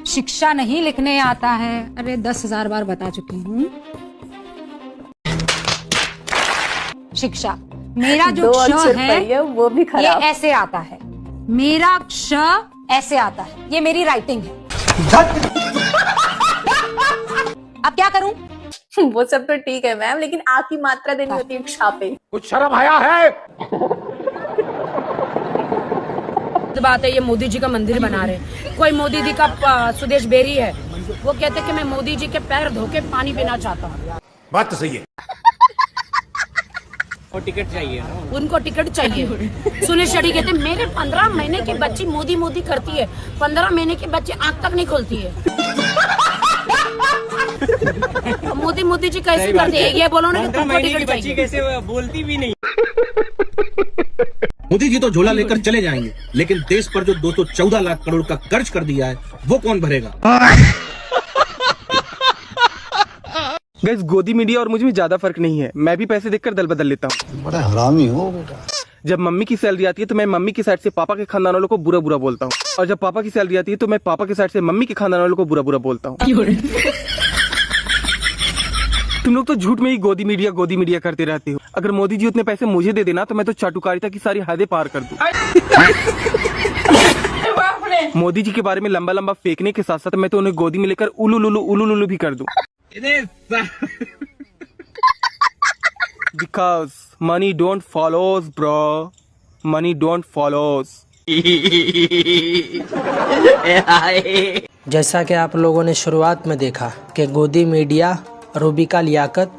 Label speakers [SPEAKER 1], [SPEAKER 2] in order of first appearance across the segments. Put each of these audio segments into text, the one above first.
[SPEAKER 1] शिक्षा नहीं लिखने आता है। अरे 10,000 बार बता चुकी हूँ। शिक्षा, मेरा जो क्ष है
[SPEAKER 2] वो भी
[SPEAKER 1] ये ऐसे आता है, मेरा क्ष ऐसे आता है, ये मेरी राइटिंग है। अब क्या करूं?
[SPEAKER 2] वो सब तो ठीक है मैम, लेकिन आ की मात्रा देनी होती है क्षा पे।
[SPEAKER 3] कुछ शर्म आया है?
[SPEAKER 4] बात है, ये मोदी जी का मंदिर बना रहे। कोई मोदी जी का सुदेश बेरी है, वो कहते कि मैं मोदी जी के पैर धो के पानी पीना चाहता हूँ।
[SPEAKER 3] बात तो सही है।
[SPEAKER 5] और टिकट चाहिए,
[SPEAKER 4] उनको टिकट चाहिए। सुनील शेट्टी कहते मेरे 15 महीने की बच्ची मोदी मोदी करती है, 15 महीने की बच्ची आंख तक नहीं खोलती है। मोदी मोदी जी कैसे करती है, ये बोलो ना कि तुमको टिकट चाहिए।
[SPEAKER 5] कैसे बोलती भी नहीं।
[SPEAKER 6] मोदी जी तो झोला लेकर चले जाएंगे, लेकिन देश पर जो 214 लाख करोड़ का कर्ज कर दिया है वो कौन भरेगा?
[SPEAKER 7] गाइस, गोदी मीडिया और मुझ में ज्यादा फर्क नहीं है। मैं भी पैसे देखकर दल बदल लेता हूँ।
[SPEAKER 8] बड़ा हरामी हो बेटा।
[SPEAKER 7] जब मम्मी की सैलरी आती है तो मैं मम्मी की साइड से पापा के खानदान वालों को बुरा बुरा बोलता हूँ, और जब पापा की सैलरी आती है तो मैं पापा की साइड से मम्मी के खानदान वालों को बुरा बुरा बोलता हूँ। तुम लोग तो झूठ में ही गोदी मीडिया करते रहते हो। अगर मोदी जी उतने पैसे मुझे दे देना तो मैं तो चाटुकारिता की सारी हदें पार कर दूं। मोदी जी के बारे में लंबा लंबा फेंकने के साथ साथ मैं तो उन्हें गोदी में लेकर उलू लुलू भी कर दूं। Because money don't follows bro, money don't follows.
[SPEAKER 9] जैसा कि आप लोगों ने शुरुआत में देखा कि गोदी मीडिया रूबिका लियाकत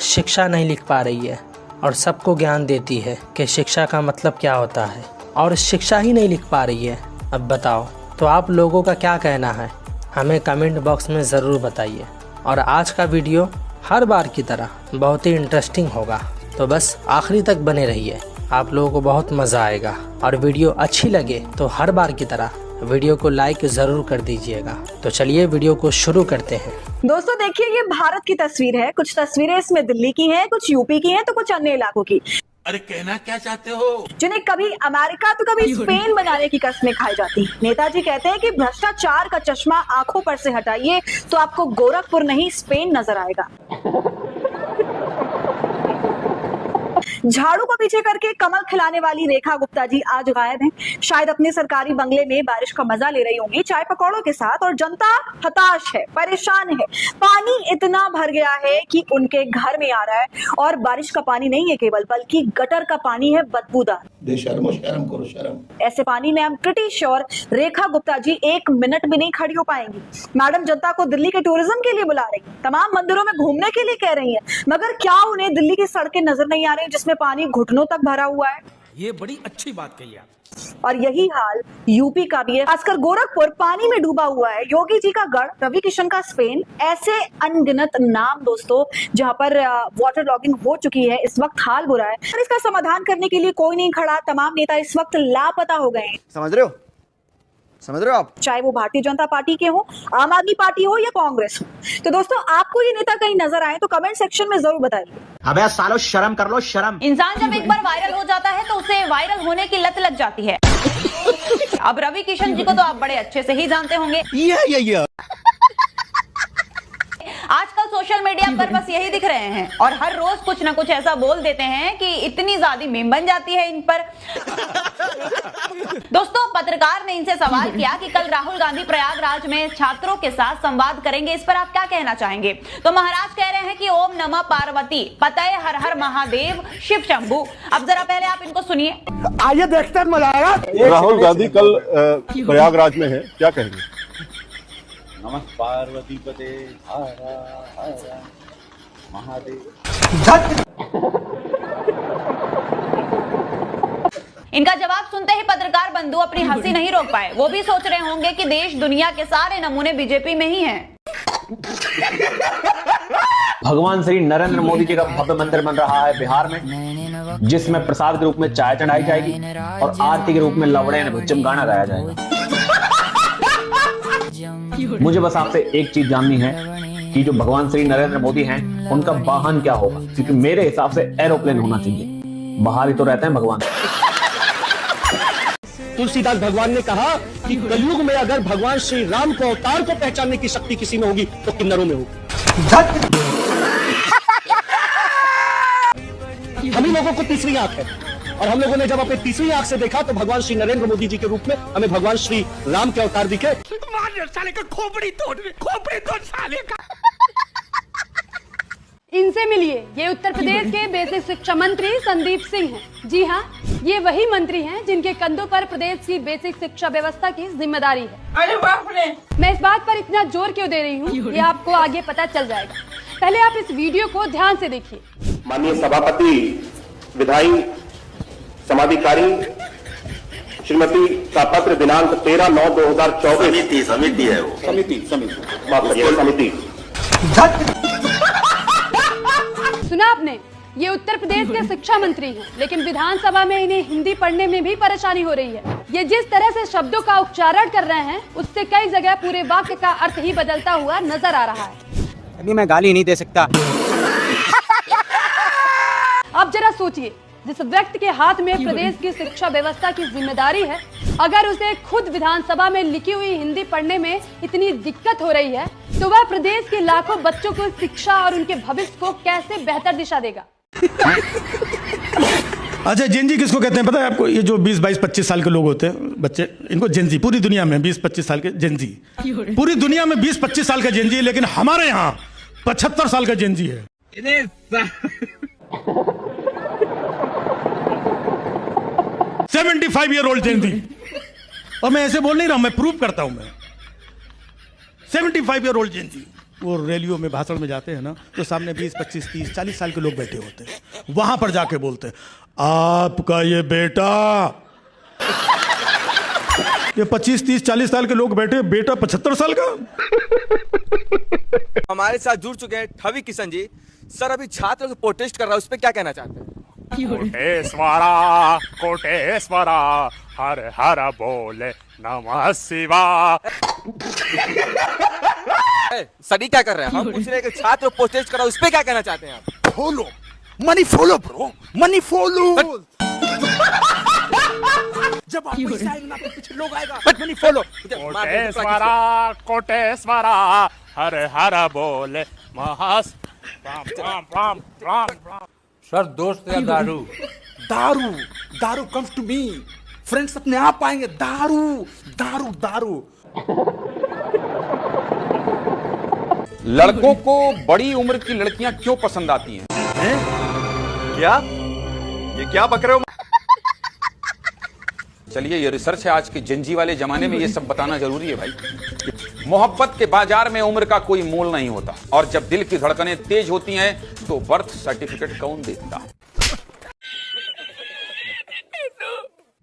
[SPEAKER 9] शिक्षा नहीं लिख पा रही है और सबको ज्ञान देती है कि शिक्षा का मतलब क्या होता है, और शिक्षा ही नहीं लिख पा रही है। अब बताओ, तो आप लोगों का क्या कहना है? हमें कमेंट बॉक्स में ज़रूर बताइए। और आज का वीडियो हर बार की तरह बहुत ही इंटरेस्टिंग होगा, तो बस आखिरी तक बने रहिए, आप लोगों को बहुत मज़ा आएगा। और वीडियो अच्छी लगे तो हर बार की तरह वीडियो को लाइक जरूर कर दीजिएगा। तो चलिए वीडियो को शुरू करते हैं।
[SPEAKER 2] दोस्तों देखिए, ये भारत की तस्वीर है। कुछ तस्वीरें इसमें दिल्ली की हैं, कुछ यूपी की हैं, तो कुछ अन्य इलाकों की।
[SPEAKER 6] अरे कहना क्या चाहते हो?
[SPEAKER 2] जिन्हें कभी अमेरिका तो कभी स्पेन बनाने की कस्में खाई जाती। नेताजी कहते हैं कि भ्रष्टाचार का चश्मा आंखों पर से हटाइए तो आपको गोरखपुर नहीं स्पेन नजर आएगा। झाड़ू को पीछे करके कमल खिलाने वाली रेखा गुप्ता जी आज गायब हैं। शायद अपने सरकारी बंगले में बारिश का मजा ले रही होंगी चाय पकौड़ों के साथ, और जनता हताश है, परेशान है। पानी इतना भर गया है कि उनके घर में आ रहा है, और बारिश का पानी नहीं है केवल, बल्कि गटर का पानी है, बदबूदार।
[SPEAKER 8] बेशर्मो, शर्म करो शर्म।
[SPEAKER 2] ऐसे पानी में I am pretty sure Rekha Gupta ji 1 minute भी नहीं खड़ी हो पाएंगी। मैडम जनता को दिल्ली के टूरिज्म के लिए बुला रही है, तमाम मंदिरों में घूमने के लिए कह रही है, मगर क्या उन्हें दिल्ली की सड़कें नजर नहीं आ रही जिसमें पानी घुटनों तक भरा हुआ है?
[SPEAKER 6] ये बड़ी अच्छी बात कही आप।
[SPEAKER 2] और यही हाल यूपी का भी है। खासकर गोरखपुर पानी में डूबा हुआ है। योगी जी का गढ़, रवि किशन का स्पेन, ऐसे अनगिनत नाम दोस्तों जहां पर वाटर लॉगिंग हो चुकी है। इस वक्त हाल बुरा है और इसका समाधान करने के लिए कोई नहीं खड़ा। तमाम नेता इस वक्त लापता हो गए हैं।
[SPEAKER 10] समझ रहे हो आप?
[SPEAKER 2] चाहे वो भारतीय जनता पार्टी के हो, आम आदमी पार्टी हो या कांग्रेस हो। तो दोस्तों, आपको ये नेता कहीं नजर आए तो कमेंट सेक्शन में जरूर बताइए।
[SPEAKER 5] अबे सालो शर्म कर लो, शर्म।
[SPEAKER 11] इंसान जब एक बार वायरल हो जाता है तो उसे वायरल होने की लत लग जाती है। अब रवि किशन जी को तो आप बड़े अच्छे से ही जानते होंगे। आजकल सोशल मीडिया पर बस यही दिख रहे हैं और हर रोज कुछ ना कुछ ऐसा बोल देते हैं कि इतनी ज्यादा मीम बन जाती है इन पर। दोस्तों, पत्रकार ने इनसे सवाल किया कि कल राहुल गांधी प्रयागराज में छात्रों के साथ संवाद करेंगे, इस पर आप क्या कहना चाहेंगे? तो महाराज कह रहे हैं कि ओम नमः पार्वती पतये हर हर महादेव शिव शंभू। अब जरा पहले आप इनको सुनिए।
[SPEAKER 3] आइए देखते हैं, मजा आएगा।
[SPEAKER 12] राहुल गांधी कल प्रयागराज में है, क्या कहेंगे?
[SPEAKER 5] नमः पार्वती पते हर हर महादेव।
[SPEAKER 11] इनका जवाब सुनते ही पत्रकार बंधु अपनी हंसी नहीं रोक पाए। वो भी सोच रहे होंगे कि देश दुनिया के सारे नमूने बीजेपी में ही हैं।
[SPEAKER 5] भगवान श्री नरेंद्र मोदी जी का भव्य मंदिर बन रहा है बिहार में, जिसमें प्रसाद के रूप में चाय चढ़ाई जाएगी और आरती के रूप में लवड़े भुच्चम गाना गाया जाएगा। मुझे बस आपसे एक चीज जाननी है कि जो भगवान श्री नरेंद्र मोदी हैं उनका वाहन क्या होगा, क्योंकि मेरे हिसाब से एरोप्लेन होना चाहिए। बाहर ही तो रहते हैं भगवान।
[SPEAKER 3] तुलसीदास भगवान ने कहा कि कलयुग में अगर भगवान श्री राम को अवतार को पहचानने की शक्ति किसी में होगी तो किन्नरों में होगी। हम ही लोगों को तीसरी आंख है और हम लोगों ने जब अपने तीसरी आंख से देखा तो भगवान श्री नरेंद्र मोदी जी के रूप में हमें भगवान श्री राम के अवतार दिखे। साले का खोपड़ी तोड़ साले का।
[SPEAKER 1] इनसे मिलिए, ये उत्तर प्रदेश के बेसिक शिक्षा मंत्री संदीप सिंह हैं। जी हाँ, ये वही मंत्री हैं जिनके कंधों पर प्रदेश की बेसिक शिक्षा व्यवस्था की जिम्मेदारी है। अरे बाप रे! मैं इस बात पर इतना जोर क्यों दे रही हूँ, ये आपको आगे पता चल जाएगा। पहले आप इस वीडियो को ध्यान से देखिए।
[SPEAKER 12] माननीय सभापति विधायी समाधिकारी श्रीमती का पत्र दिनांक 13/9/2024।
[SPEAKER 8] समिति है वो।
[SPEAKER 12] समिति।
[SPEAKER 1] सुना आपने, ये उत्तर प्रदेश के शिक्षा मंत्री हैं, लेकिन विधानसभा में इन्हें हिंदी पढ़ने में भी परेशानी हो रही है। ये जिस तरह से शब्दों का उच्चारण कर रहे हैं, उससे कई जगह पूरे वाक्य का अर्थ ही बदलता हुआ नजर आ रहा है।
[SPEAKER 7] अभी मैं गाली नहीं दे सकता।
[SPEAKER 1] अब जरा सोचिए, जिस व्यक्ति के हाथ में प्रदेश की शिक्षा व्यवस्था की जिम्मेदारी है, अगर उसे खुद विधानसभा में लिखी हुई हिंदी पढ़ने में इतनी दिक्कत हो रही है, तो वह प्रदेश के लाखों बच्चों को शिक्षा और उनके भविष्य को कैसे बेहतर दिशा देगा।
[SPEAKER 3] अच्छा, जेनजी किसको कहते हैं पता है आपको? ये जो 20, 22, 25 साल के लोग होते हैं बच्चे, इनको जेनजी। पूरी दुनिया में 20, 25 साल के जेनजी, पूरी दुनिया में 20, 25 साल का जेनजी है, लेकिन हमारे यहाँ 75 साल का जेनजी है। 75 ईयर ओल्ड जेनजी। और मैं ऐसे बोल नहीं रहा हूं, मैं प्रूव करता हूं। मैं 75 ईयर ओल्ड जेनजी। वो रैलियों में भाषण में जाते हैं ना, तो सामने 20, 25, 30, 40 साल के लोग बैठे होते हैं। वहां पर जाके बोलते हैं, आपका ये बेटा, ये 25, 30, 40 साल के लोग बैठे, बेटा 75 साल का।
[SPEAKER 7] हमारे साथ जुड़ चुके हैं ठवी किशन जी। सर, अभी छात्र प्रोटेस्ट कर रहा है, उस पर क्या कहना चाहते हैं?
[SPEAKER 12] कोटेश्वरा हर हर बोले नमः शिवाय।
[SPEAKER 7] सभी क्या कर रहे हैं? हम पूछ रहे हैं कि छात्र प्रोटेस्ट कर रहा है, उस पर क्या कहना चाहते हैं आप?
[SPEAKER 3] Follow money, follow bro, money follow. जब आपको पैसा आएगा ना, आपके पीछे लोग आएगा, मनी फॉलो।
[SPEAKER 12] कोटेश्वरा हर हर बोले महास।
[SPEAKER 6] सर, दोस्त या दारू?
[SPEAKER 3] दारू, दारू कम्स टू मी। फ्रेंड्स अपने आप आएंगे। दारू, दारू, दारू।
[SPEAKER 6] लड़कों को बड़ी उम्र की लड़कियां क्यों पसंद आती हैं?
[SPEAKER 10] क्या? ये क्या बक रहे हो?
[SPEAKER 6] चलिए, ये रिसर्च है। आज के जेनजी वाले जमाने में ये सब बताना जरूरी है भाई। मोहब्बत के बाजार में उम्र का कोई मोल नहीं होता, और जब दिल की धड़कनें तेज होती हैं तो बर्थ सर्टिफिकेट कौन देता?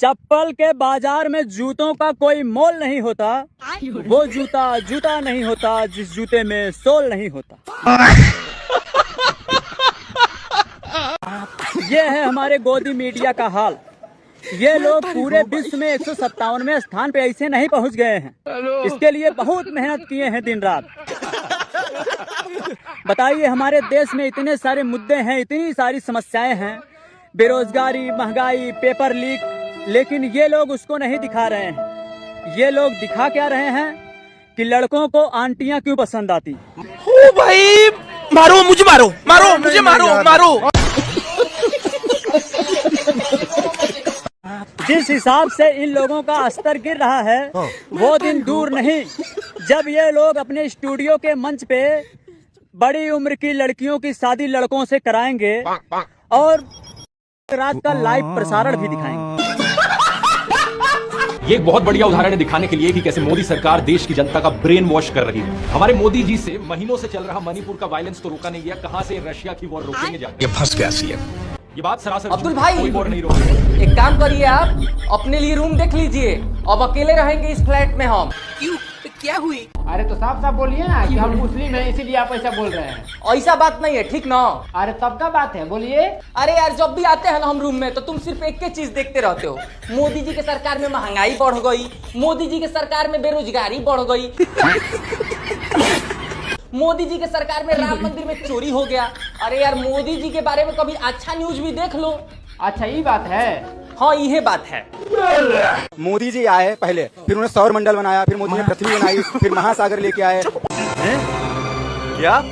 [SPEAKER 9] चप्पल के बाजार में जूतों का कोई मोल नहीं होता। वो जूता जूता नहीं होता जिस जूते में सोल नहीं होता। ये है हमारे गोदी मीडिया का हाल। ये लोग पूरे विश्व में 157वें स्थान पे ऐसे नहीं पहुंच गए हैं। इसके लिए बहुत मेहनत किए हैं दिन रात। बताइए, हमारे देश में इतने सारे मुद्दे हैं, इतनी सारी समस्याएं हैं, बेरोजगारी, महंगाई, पेपर लीक, लेकिन ये लोग उसको नहीं दिखा रहे हैं। ये लोग दिखा क्या रहे हैं कि लड़कों को आंटियां क्यों पसंद आती।
[SPEAKER 7] ओ भाई, मारो मुझे, मारो मारो मुझे, मारो मारो।
[SPEAKER 9] जिस हिसाब से इन लोगों का स्तर गिर रहा है, वो दिन दूर नहीं जब ये लोग अपने स्टूडियो के मंच पे बड़ी उम्र की लड़कियों की शादी लड़कों से कराएंगे और रात का लाइव प्रसारण भी दिखाएंगे।
[SPEAKER 5] ये एक बहुत बढ़िया उदाहरण है दिखाने के लिए कि कैसे मोदी सरकार देश की जनता का ब्रेन वॉश कर रही है। हमारे मोदी जी से महीनों से चल रहा मणिपुर का वायलेंस तो रोका नहीं गया, कहां से रशिया की वॉर रोकेंगे जाके?
[SPEAKER 8] ये फंस गया सीएम।
[SPEAKER 5] ये बात सरासर
[SPEAKER 9] अब्दुल भाई,
[SPEAKER 5] कोई वॉर नहीं रोकेगा।
[SPEAKER 9] एक काम करिए, आप अपने लिए रूम देख लीजिए। अब अकेले रहेंगे इस फ्लैट में हम। क्यों, क्या हुई?
[SPEAKER 4] अरे तो साफ साफ बोलिए ना कि हम मुस्लिम हैं, इसीलिए आप ऐसा बोल रहे हैं।
[SPEAKER 9] ऐसा बात नहीं है, ठीक ना?
[SPEAKER 4] अरे तब का बात है, बोलिए।
[SPEAKER 9] अरे यार, जब भी आते हैं ना हम रूम में, तो तुम सिर्फ एक ही चीज देखते रहते हो। मोदी जी के सरकार में महंगाई बढ़ गई, मोदी जी के सरकार में बेरोजगारी बढ़ गई, मोदी जी के सरकार में राम मंदिर में चोरी हो गया। अरे यार, मोदी जी के बारे में कभी अच्छा न्यूज भी देख लो।
[SPEAKER 4] अच्छा, ये बात है।
[SPEAKER 7] हाँ ये बात है।
[SPEAKER 13] मोदी जी आए पहले, फिर उन्होंने सौर मंडल बनाया, फिर मोदी ने पृथ्वी बनाई, फिर महासागर लेके आए।
[SPEAKER 10] क्या